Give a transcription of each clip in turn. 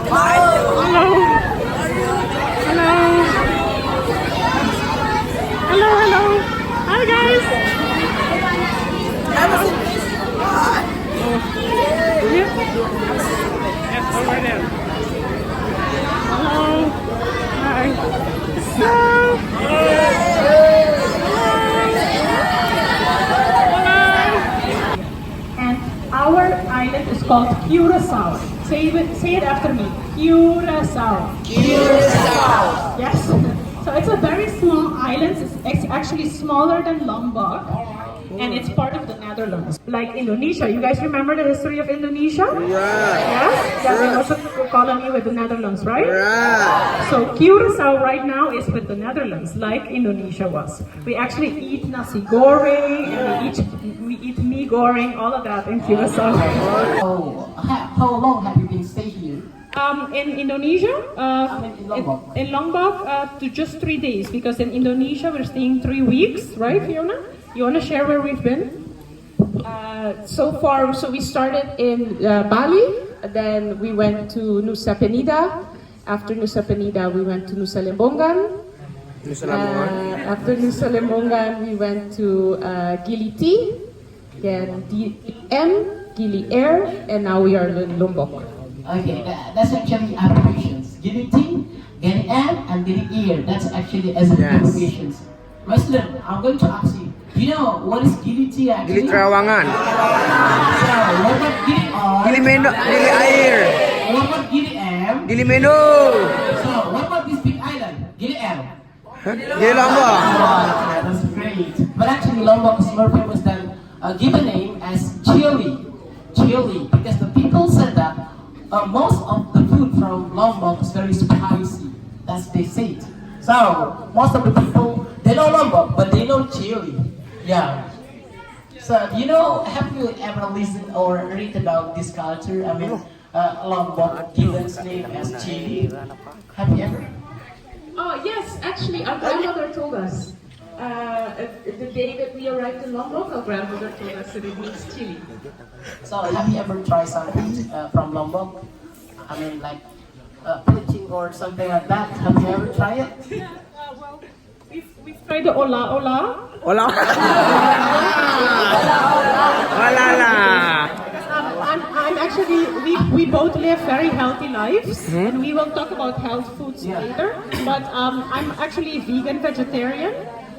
Hello. Hello. Hello, hello. Hi, guys. Yes, over there. Hello. Hi. And our island is called Curaçao. Say it after me. Curaçao. Curaçao. Yes. So it's a very small island. It's actually smaller than Lombok. And it's part of the Netherlands. Like Indonesia. You guys remember the history of Indonesia? Yes? That was a colony with the Netherlands, right? So Curaçao right now is with the Netherlands, like Indonesia was. We actually eat nasi goreng, and we eat mee goreng, all of that in Curaçao. How long have you been staying here? In Indonesia, in Lombok. in Lombok, to just 3 days, because in Indonesia we're staying 3 weeks, right, Fiona? You want to share where we've been? So far, we started in Bali, then we went to Nusa Penida. After Nusa Penida, we went to Nusa Lembongan. After Nusa Lembongan, we went to Gili T, then DM, Gili Air, and now we are in Lombok. Okay, that's actually abbreviations. Gili T, Gili M, and Gili Ear. That's actually as abbreviations. Wesley, I'm going to ask you. Do you know what is Gili T actually? Gili Trawangan. So, what about Gili R? Gili Meno, Gili Air. What about Gili M? Gili Meno. So, what about this big island? Gili M. Gili Lombok. That's great. But actually, Lombok is more famous than given name as Chili. Chili, because the people said that most of the food from Lombok is very spicy. That's they say it. So, most of the people, they know Lombok, but they know Chili. Yeah. So, have you ever listened or read about this culture? I mean, Lombok given its name as Chili. Have you ever? Oh yes, actually our grandmother told us. The day that we arrived in Lombok, our grandmother told us that it means chili. So, have you ever tried something from Lombok? I mean, like poaching or something like that. Have you ever tried it? Well, we've tried the ola ola. Hola. Hola la. I'm actually, we both live very healthy lives, and we will talk about health foods later. But I'm actually vegan vegetarian,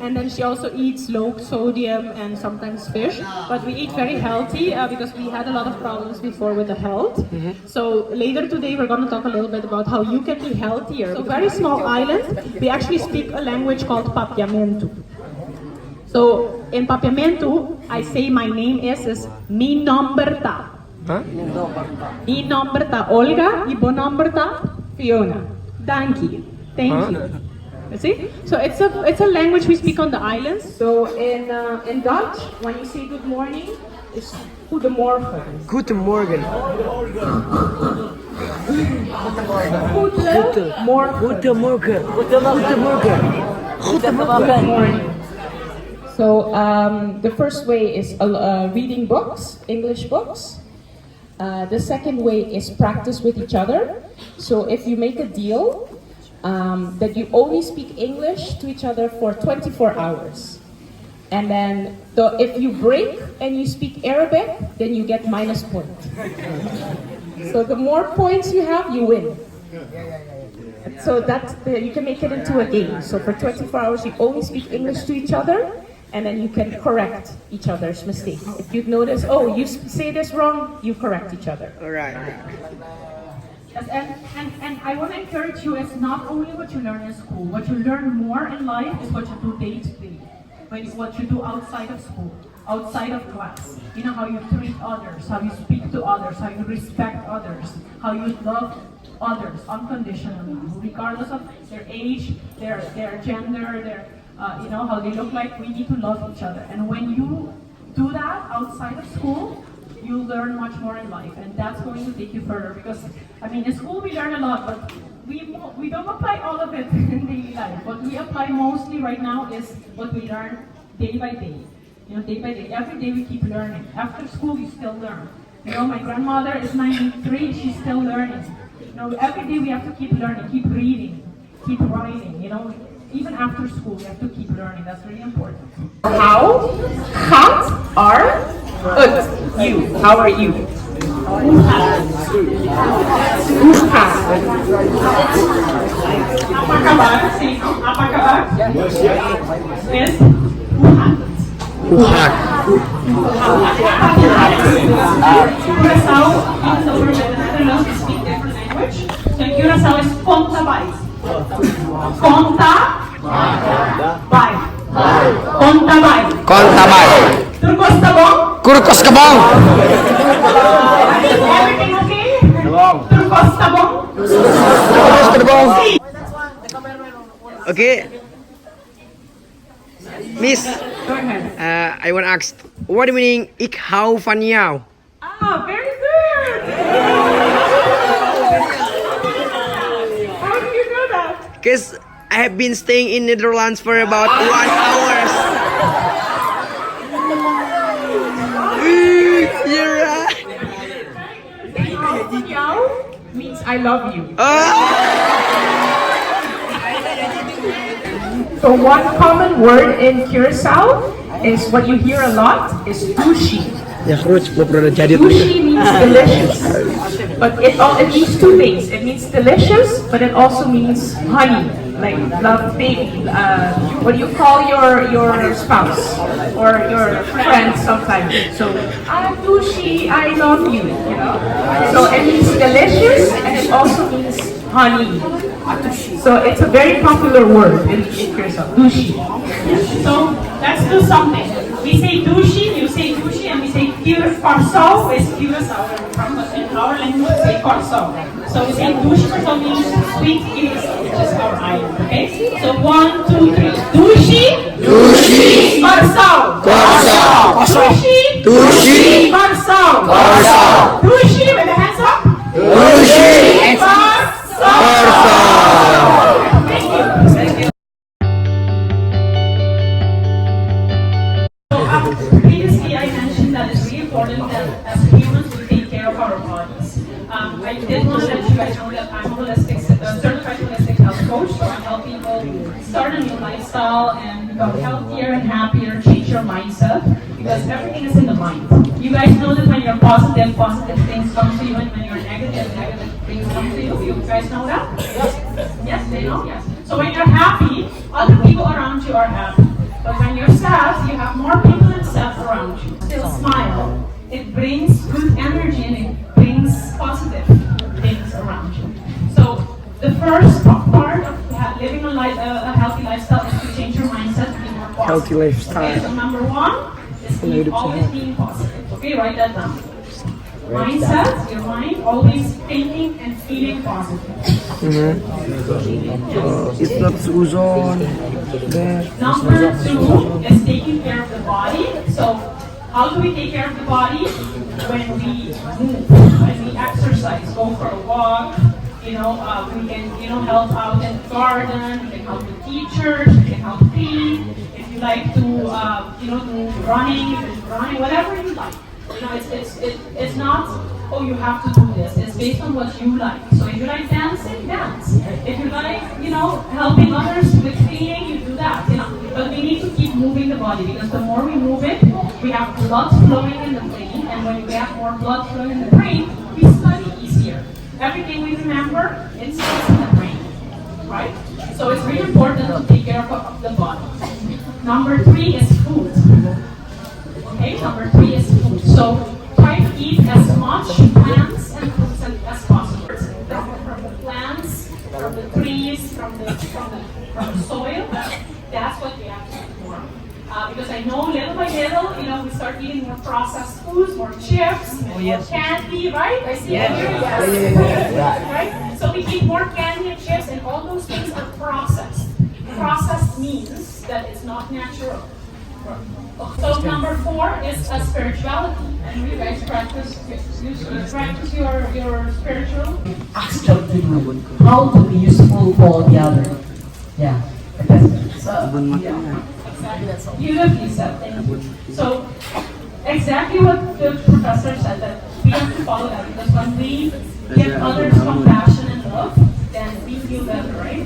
and then she also eats low sodium and sometimes fish. But we eat very healthy because we had a lot of problems before with the health. So later today we're going to talk a little bit about how you can be healthier. So very small island, we actually speak a language called Papiamentu. So in Papiamentu, I say my name is mi nombre ta. Mi nombre ta Olga, y bon nombre ta Fiona. Thank you. Thank you. You see? So it's a language we speak on the islands. So in Dutch, when you say good morning, it's goedemorgen. Guten Morgen. Goedemorgen. Guten Morgen. Guten Morgen. Good morning. So the first way is reading books, English books. The second way is practice with each other. So if you make a deal that you only speak English to each other for 24 hours. And then if you break and you speak Arabic, then you get minus point. So the more points you have, you win. So you can make it into a game. So for 24 hours, you only speak English to each other, and then you can correct each other's mistakes. If you notice, oh, you say this wrong, you correct each other. All right. Yes, and I want to encourage you, it's not only what you learn in school. What you learn more in life is what you do day to day. What you do outside of school, outside of class. You know, how you treat others, how you speak to others, how you respect others, how you love others unconditionally, regardless of their age, their gender, their how they look like. We need to love each other. And when you do that outside of school, you learn much more in life, and that's going to take you further. Because I mean, in school we learn a lot, but we don't apply all of it in daily life. What we apply mostly right now is what we learn day by day. Day by day. Every day we keep learning. After school, you still learn. My grandmother is 93. She's still learning. Every day we have to keep learning, keep reading, keep writing, even after school we have to keep learning. That's really important. How? Gaat are you. How are you? Hoe gaat? Apa kabar? Apa kabar? Is Curaçao, even though we're in the Netherlands, we speak different language. So in Curaçao is conta bai. Conta bai. Conta bai. Kontabay. Turkos tabong? Kurkos kabong. Everything okay? Turkos tabong? Kurkos kabong. Okay. Miss, Go ahead. I want to ask, what do you mean, ik hou van jou? Ah, very good. How do you know that? Because I have been staying in Netherlands for about 1 hour. You're right. Jou means I love you. So one common word in Curaçao is what you hear a lot is douche. Ya terus gue pernah jadi Douche means delicious, but it means two things. It means delicious, but it also means honey, like love, baby. What you call your spouse or your friend sometimes. So douche, I love you. So it means delicious, and it also means honey. So it's a very popular word in Curaçao. Douche. So let's do something. We say douche, you say douche, and we say Curaçao is Curaçao. In our language, we say Curaçao. So we say douche, so means sweet Curaçao, which is our island. Okay? So 1, 2, 3. Douche. Douche. Curaçao. Curaçao. Douche. Douche. Curaçao. Curaçao. Douche with the hands up. Douche. Previously, I mentioned that it's really important that as humans we take care of our bodies. I did want to let you guys know that I'm a certified holistic health coach, so I help people start a new lifestyle and become healthier and happier, change your mindset, because everything is in the mind. You guys know that when you're positive, positive things come to you, and when you're negative, negative things come to you. You guys know that? Yes, they know? Yes. So when you're happy, other people around you are happy. But when you're sad, you have more people and sad around you. Still smile. It brings good energy and it brings positive things around you. So the first part of living a healthy lifestyle is to change your mindset to be more positive. Healthy lifestyle. Okay, so number 1 is always being positive. Okay, write that down. Mindset, your mind, always thinking and feeling positive. It's not suzon. Number 2 is taking care of the body. So how do we take care of the body? When we move, when we exercise, go for a walk, we can, help out in the garden, we can help the teachers, we can help clean. If you like to, do running, whatever you like. It's not, oh, you have to do this. It's based on what you like. So if you like dancing, dance. If you like, helping others with cleaning, you do that. But we need to keep moving the body, because the more we move it, we have blood flowing in the brain, and when we have more blood flowing in the brain, we study easier. Everything we remember, it stays in the brain, right? So it's really important to take care of the body. Number 3 is food. Okay, number 3 is food. So try to eat as much plants and fruits as possible. From the plants, from the trees, from the soil. That's what we have to eat more. Because I know little by little, we start eating more processed foods, more chips, more candy, right? I see it here. Yes. Right? So we eat more candy and chips, and all those things are processed. Processed means that it's not natural. So number 4 is spirituality. And you guys practice your spiritual. Ask them to do how to be useful for the other. Yeah. Beautifully said. Thank you. So exactly what the professor said, that we have to follow that, because when we give others compassion love, then we feel better, right?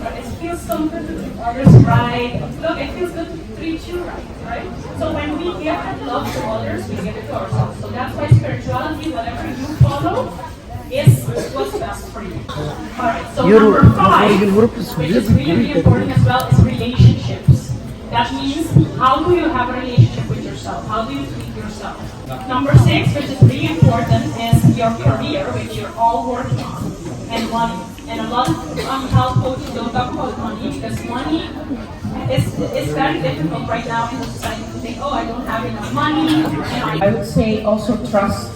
But it feels so good to treat others right. Look, it feels good to treat you right? So when we give that love to others, we give it to ourselves. So that's why spirituality, whatever you follow, is what's best for you. Alright, so number 5, which is really important as well, is relationships. That means, how do you have a relationship with yourself? How do you treat yourself? Number 6, which is really important, is your career, which you're all working on, and money. And a lot of health coaches don't talk about money because money is very difficult right now in the society to think, oh, I don't have enough money. I would say also trust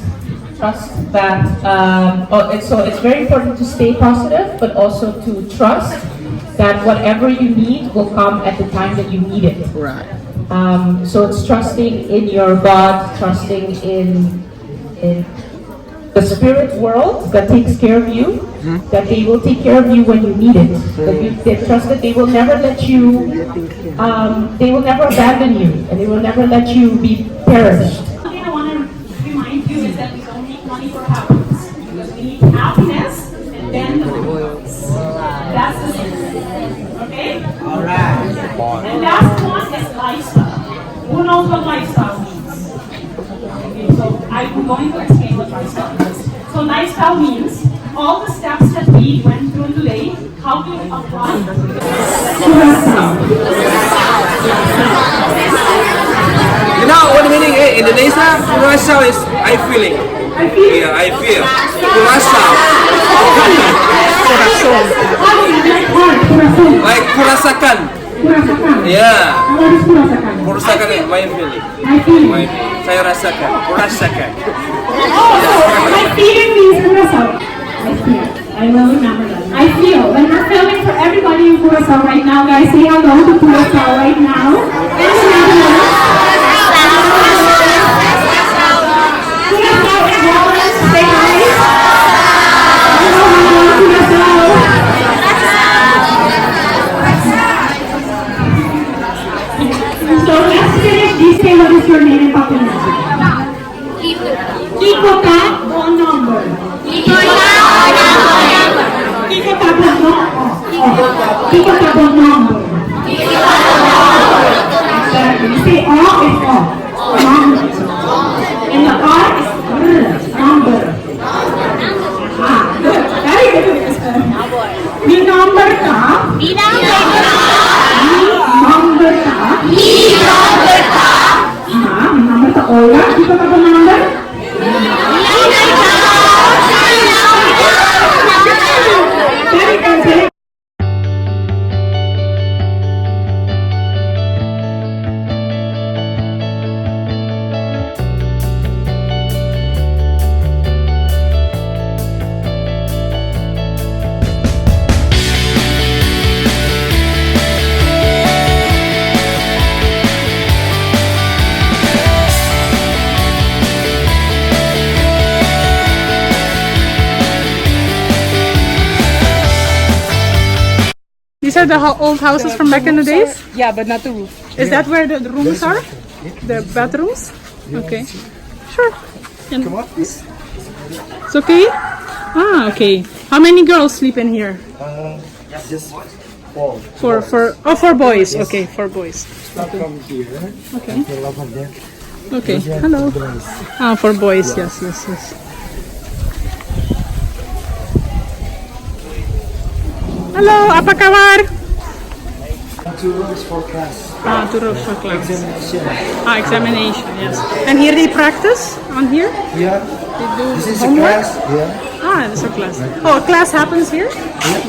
that, so it's very important to stay positive, but also to trust that whatever you need will come at the time that you need it. Right. So it's trusting in your God, trusting in the spirit world that takes care of you, that they will take care of you when you need it. They trust that they will never let you, they will never abandon you, and they will never let you be perished. Something I want to remind you is that we don't need money for happiness. Because we need happiness and then the happiness. That's the thing. Okay? Alright. And last one is lifestyle. Who knows what lifestyle means? Okay, so I'm going to explain what lifestyle means. So lifestyle means all the steps that we went through today, how do you apply Curaçao? You know what the meaning is? Indonesia, Curaçao is I feeling. I feel. Yeah, I feel. Curaçao. Like kurasakan. Yeah. What is Curaçao? Kurasakan is my feeling. I feel. My feeling. Saya rasakan. Kurasakan. My feeling means Curaçao. I feel. I will remember that. I feel. When we're filming for everybody in Curaçao right now, guys, say hello to Curaçao right now. And Curaçao is Wallace. Say hi. Hello, Curaçao. So let's finish this. Say what is your name in Papiamentu? Kuta or number? Kuta or number? Exactly. You say O is O. Number. And the R is number. Good. Very good. Mi number ka? Mi number ka? Mi number ka Olga? Kuta or number? Very good. These are the old houses from back in the days? Yeah, but not the roof. Is that where the rooms are? The bathrooms? Okay. Sure. Come on, please. It's okay? Ah, okay. How many girls sleep in here? Just 4. Four boys. Okay, 4 boys. Start from here. Okay. The over there. Okay. Hello. Ah, 4 boys. Yes. Hello, apa kabar? 2 rooms for class. Ah, 2 rooms for class. Examination. Ah, examination, yes. And here they practice on here? Yeah. They do This is homework? a class. Yeah. Ah, this is a class. Oh, a class happens here? Yeah.